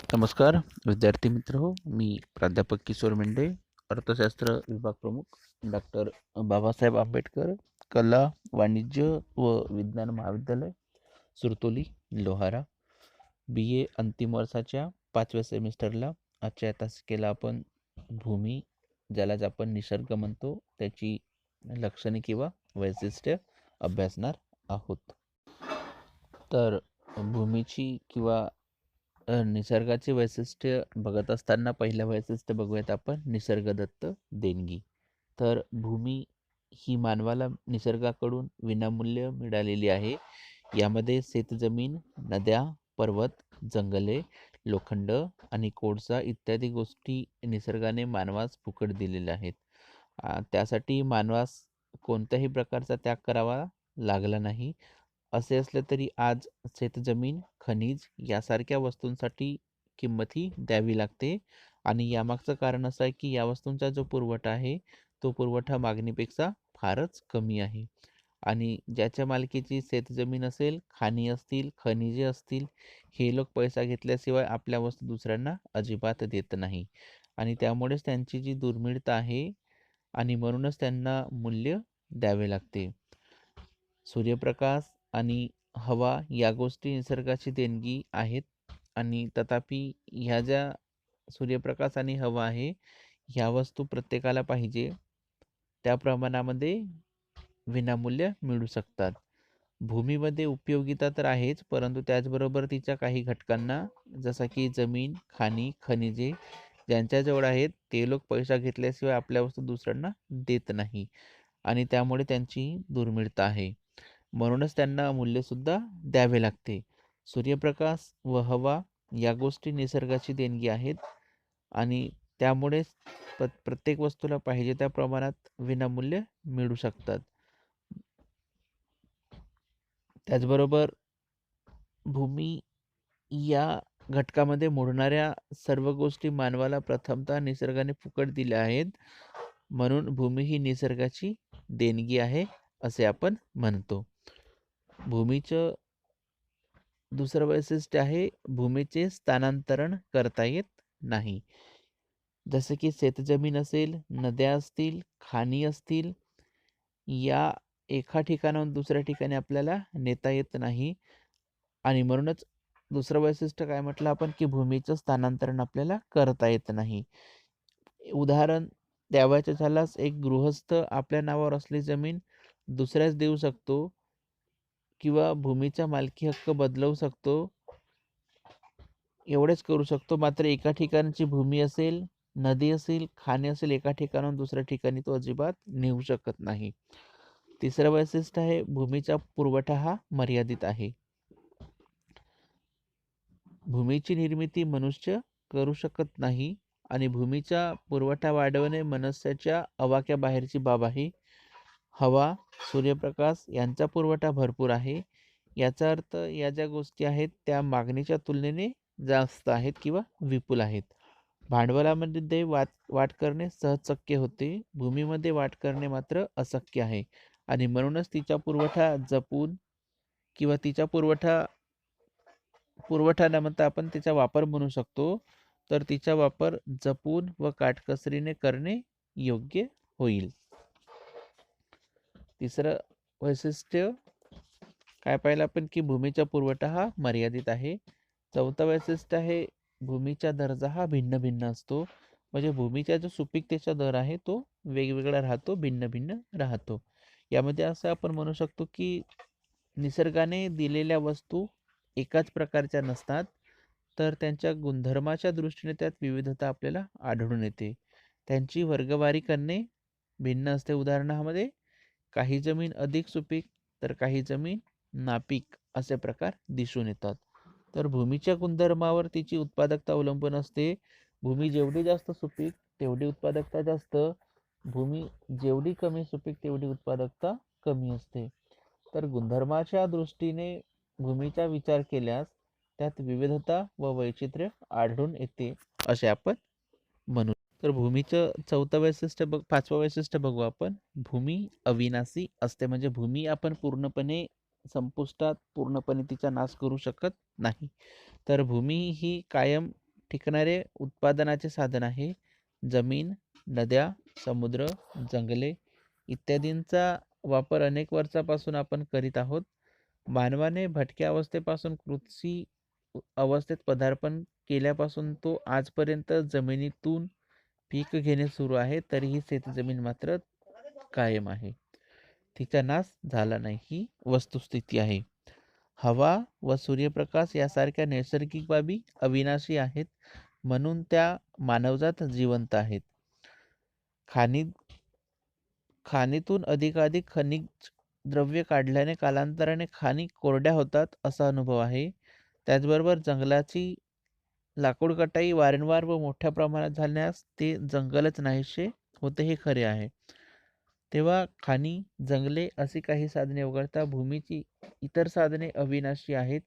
नमस्कार विद्यार्थी मित्र हो, मी प्राध्यापक किशोर मेंढे, अर्थशास्त्र विभाग प्रमुख, डॉक्टर बाबासाहेब आंबेडकर कला वाणिज्य व विज्ञान महाविद्यालय, सुरतोली, लोहारा. BA अंतिम वर्षाच्या 5व्या सेमिस्टरला आजच्या तासिकेला आपण भूमी, ज्यालाच आपण निसर्ग म्हणतो, त्याची लक्षणे किंवा वैशिष्ट्ये अभ्यासणार आहोत. तर भूमीची किंवा निसर्गाचे वैशिष्ट्य बघत असताना पहिलं वैशिष्ट्य बघूयात आपण निसर्गदत्त देणगी. तर भूमी ही मानवाला निसर्गाकडून विनामूल्य मिळालेली आहे. यामध्ये शेतजमीन, नद्या, पर्वत, जंगले, लोखंड आणि कोळसा इत्यादी गोष्टी निसर्गाने मानवास फुकट दिलेल्या आहेत. त्यासाठी मानवास कोणत्याही प्रकारचा त्याग करावा लागला नाही. असे असले तरी आज शेतजमीन, खनिज यासारख्या वस्तूंसाठी किंमतही द्यावी लागते आणि यामागचं कारण असं आहे की या वस्तूंचा जो पुरवठा आहे तो पुरवठा मागणीपेक्षा फारच कमी आहे. आणि ज्याच्या मालकीची शेतजमीन असेल, खाणी असतील, खनिजे असतील, हे लोक पैसा घेतल्याशिवाय आपल्या वस्तू दुसऱ्यांना अजिबात देत नाही आणि त्यामुळेच त्यांची जी दुर्मिळता आहे आणि म्हणूनच त्यांना मूल्य द्यावे लागते. सूर्यप्रकाश आणि हवा या गोष्टी निसर्गाची देणगी आहेत आणि तथापि ह्या ज्या सूर्यप्रकाश आणि हवा आहे ह्या वस्तू प्रत्येकाला पाहिजे त्या प्रमाणामध्ये विनामूल्य मिळू शकतात. भूमीमध्ये उपयोगिता तर आहेच, परंतु त्याचबरोबर तिच्या काही घटकांना जसं की जमीन, खाणी, खनिजे ज्यांच्याजवळ आहेत ते लोक पैसा घेतल्याशिवाय आपल्या वस्तू दुसऱ्यांना देत नाही आणि त्यामुळे त्यांची दुर्मिळता आहे. म्हणूनच त्यांना मूल्यसुद्धा द्यावे लागते. सूर्यप्रकाश व हवा या गोष्टी निसर्गाची देणगी आहेत आणि त्यामुळेच प्रत्येक वस्तूला पाहिजे त्या प्रमाणात विनामूल्य मिळू शकतात. त्याचबरोबर भूमी या घटकामध्ये मोडणाऱ्या सर्व गोष्टी मानवाला प्रथमतः निसर्गाने फुकट दिल्या आहेत. म्हणून भूमी ही निसर्गाची देणगी आहे असे आपण म्हणतो. भूमीचं दुसरं वैशिष्ट्य आहे भूमीचे स्थानांतरण करता येत नाही. जसे की शेतजमीन असेल, नद्या असतील, खाणी असतील, या एका ठिकाणाहून दुसऱ्या ठिकाणी आपल्याला नेता येत नाही आणि म्हणूनच दुसरं वैशिष्ट्य काय म्हटलं आपण की भूमीचं स्थानांतरण आपल्याला करता येत नाही. उदाहरण द्यावयाचं झाल्यास एक गृहस्थ आपल्या नावावर असलेली जमीन दुसऱ्यास देऊ शकतो किंवा भूमीचा मालकी हक्क बदलवू शकतो, एवढेच करू शकतो. मात्र एका ठिकाणची भूमी असेल, नदी असेल, खाणी असेल, एका ठिकाणाहून दुसऱ्या ठिकाणी तो अजिबात नेऊ शकत नाही. तिसरं वैशिष्ट्य आहे भूमीचा पुरवठा हा मर्यादित आहे. भूमीची निर्मिती मनुष्य करू शकत नाही आणि भूमीचा पुरवठा वाढवणे मनुष्याच्या आवाक्याबाहेरची बाब आहे. हवा, सूर्यप्रकाश यांचा पुरवठा भरपूर आहे. याचा अर्थ या ज्या गोष्टी आहेत त्या मागणीच्या तुलनेने जास्त आहेत किंवा विपुल आहेत. भांडवलामध्ये वाढ करणे सहज शक्य होते, भूमीमध्ये वाढ करणे मात्र अशक्य आहे आणि म्हणूनच तिचा पुरवठा जपून किंवा तिचा पुरवठा न म्हणता आपण तिचा वापर म्हणू शकतो, तर तिचा वापर जपून व काटकसरीने करणे योग्य होईल. तिसरं वैशिष्ट्य काय पाहिलं आपण की भूमीचा पुरवठा हा मर्यादित आहे. चौथं वैशिष्ट्य आहे भूमीचा दर्जा हा भिन्न भिन्न असतो. म्हणजे भूमीचा जो सुपीकतेचा दर आहे तो वेगवेगळा राहतो, भिन्न भिन्न राहतो. यामध्ये असं आपण म्हणू शकतो की निसर्गाने दिलेल्या वस्तू एकाच प्रकारच्या नसतात, तर त्यांच्या गुणधर्माच्या दृष्टीने त्यात विविधता आपल्याला आढळून येते. त्यांची वर्गवारी करणे भिन्न असते. उदाहरणामध्ये काही जमीन अधिक सुपीक तर काही जमीन नापीक असे प्रकार दिसून येतात. तर भूमीच्या गुणधर्मावर तिची उत्पादकता अवलंबून असते. भूमी जेवढी जास्त सुपीक तेवढी उत्पादकता जास्त, भूमी जेवढी कमी सुपीक तेवढी उत्पादकता कमी असते. तर गुणधर्माच्या दृष्टीने भूमीचा विचार केल्यास त्यात विविधता व वैचित्र्य आढळून येते असे आपण म्हणू. तर भूमीचं चौथं वैशिष्ट्य पाचवं वैशिष्ट्य बघू आपण. भूमी अविनाशी असते. म्हणजे भूमी आपण पूर्णपणे तिचा नाश करू शकत नाही. तर भूमी ही कायम टिकणारे उत्पादनाचे साधन आहे. जमीन, नद्या, समुद्र, जंगले इत्यादींचा वापर अनेक वर्षापासून आपण करीत आहोत. मानवाने भटक्या अवस्थेपासून कृषी अवस्थेत पदार्पण केल्यापासून तो आजपर्यंत जमिनीतून पीक घेणे सुरू आहे, तरीही शेतजमीन मात्र कायम आहे. तिचा नाश झाला नाही, ही वस्तुस्थिती आहे. हवा व सूर्यप्रकाश यासारख्या नैसर्गिक बाबी अविनाशी आहेत, म्हणून त्या मानवजात जिवंत आहेत. खाणीतून अधिकाधिक खनिज द्रव्य काढल्याने कालांतराने खाणी कोरड्या होतात असा अनुभव आहे. त्याचबरोबर जंगलाची लाकूड कटाई वारंवार व मोठ्या प्रमाणात झाल्यास ते जंगलच नाहीसे होते हे खरे आहे. तेव्हा खाणी, जंगले अशी काही साधने वगळता भूमीची इतर साधने अविनाशी आहेत,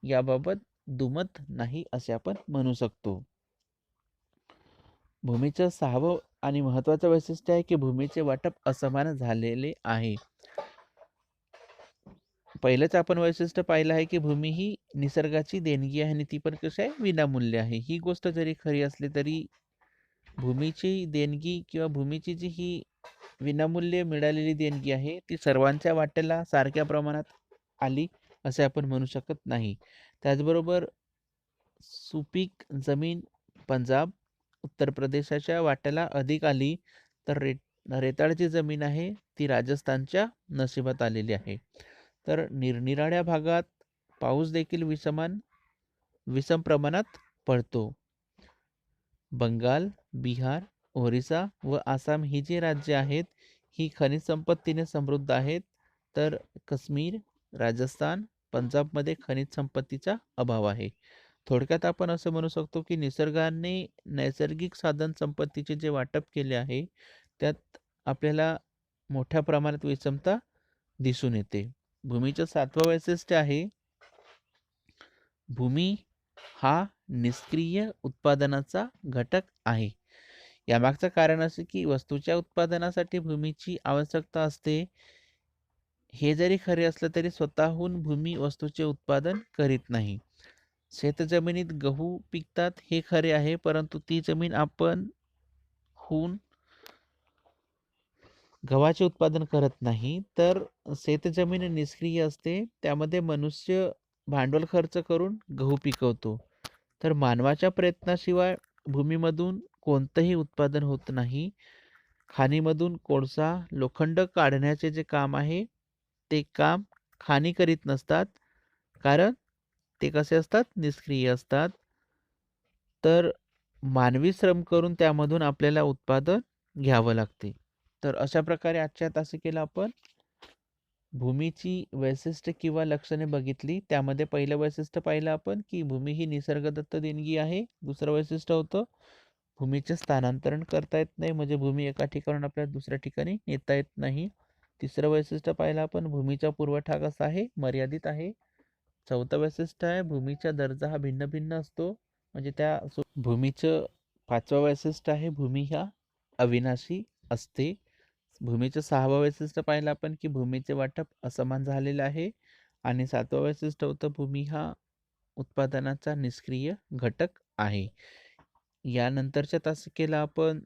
याबाबत दुमत नाही असे आपण म्हणू शकतो. भूमीचं 6वं आणि महत्त्वाचं वैशिष्ट्य आहे की भूमीचे वाटप असमान झालेले आहे. पहिलंच आपण वैशिष्ट्य पाहिलं आहे की भूमी ही निसर्गाची देणगी आहे आणि ती पण कशी आहे, विनामूल्य आहे. ही गोष्ट जरी खरी असली तरी भूमीची देणगी किंवा भूमीची जी ही विनामूल्य मिळालेली देणगी आहे ती सर्वांच्या वाट्याला सारख्या प्रमाणात आली असे आपण म्हणू शकत नाही. त्याचबरोबर सुपीक जमीन पंजाब, उत्तर प्रदेशाच्या वाट्याला अधिक आली, तर रेताळची जमीन आहे ती राजस्थानच्या नशिबात आलेली आहे. तर निरनिराळ्या भागात पाऊस देखील विषम प्रमाणात पडतो. बंगाल, बिहार, ओरिसा व आसाम ही जी राज्ये आहेत ही खनिज संपत्तीने समृद्ध आहेत, तर काश्मीर, राजस्थान, पंजाबमध्ये खनिज संपत्तीचा अभाव आहे. थोडक्यात आपण असं म्हणू शकतो की निसर्गाने नैसर्गिक साधन संपत्तीचे जे वाटप केले आहे त्यात आपल्याला मोठ्या प्रमाणात विषमता दिसून येते. भूमीचं 7वं वैशिष्ट्य आहे, भूमी हा निष्क्रिय उत्पादनाचा घटक आहे. यामागचं कारण असे की वस्तूच्या उत्पादनासाठी भूमीची आवश्यकता असते. हे जरी खरे असलं तरी स्वतःहून भूमी वस्तूचे उत्पादन करीत नाही. शेतजमिनीत गहू पिकतात हे खरे आहे, परंतु ती जमीन आपण गव्हाचे उत्पादन करत नाही. तर शेतजमीन निष्क्रिय असते, त्यामध्ये मनुष्य भांडवल खर्च करून गहू पिकवतो. तर मानवाच्या प्रयत्नाशिवाय भूमीमधून कोणतंही उत्पादन होत नाही. खाणीमधून कोळसा, लोखंड काढण्याचे जे काम आहे ते काम खाणी करीत नसतात, कारण ते कसे असतात, निष्क्रिय असतात. तर मानवी श्रम करून त्यामधून आपल्याला उत्पादन घ्यावं लागते. तर अशा प्रकारे आजच्या तासिकेला आपण भूमीची वैशिष्ट्य किंवा लक्षणे बघितली. त्यामध्ये पहिलं वैशिष्ट्य पाहिलं आपण की भूमी ही निसर्गदत्त देणगी आहे. दुसरं वैशिष्ट्य होतं भूमीचे स्थानांतरण करता येत नाही, म्हणजे भूमी एका ठिकाणून आपल्याला दुसऱ्या ठिकाणी नेता येत नाही. तिसरं वैशिष्ट्य पाहिलं आपण भूमीचा पुरवठा कसा आहे, मर्यादित आहे. चौथं वैशिष्ट्य आहे भूमीचा दर्जा हा भिन्न भिन्न असतो, म्हणजे भूमीचं 5वं वैशिष्ट्य आहे भूमी ह्या अविनाशी असते. भूमीचं 6वं वैशिष्ट्य पाहिलं आपण की भूमीचे वाटप असमान झालेलं आहे. आणि 7वं वैशिष्ट्य होतं भूमी हा उत्पादनाचा निष्क्रिय घटक आहे. यानंतरच्या तासिकेला आपण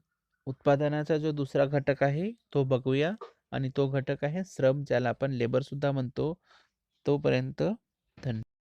उत्पादनाचा जो दुसरा घटक आहे तो बघूया, आणि तो घटक आहे श्रम, ज्याला आपण लेबर सुद्धा म्हणतो. तोपर्यंत धन्यवाद.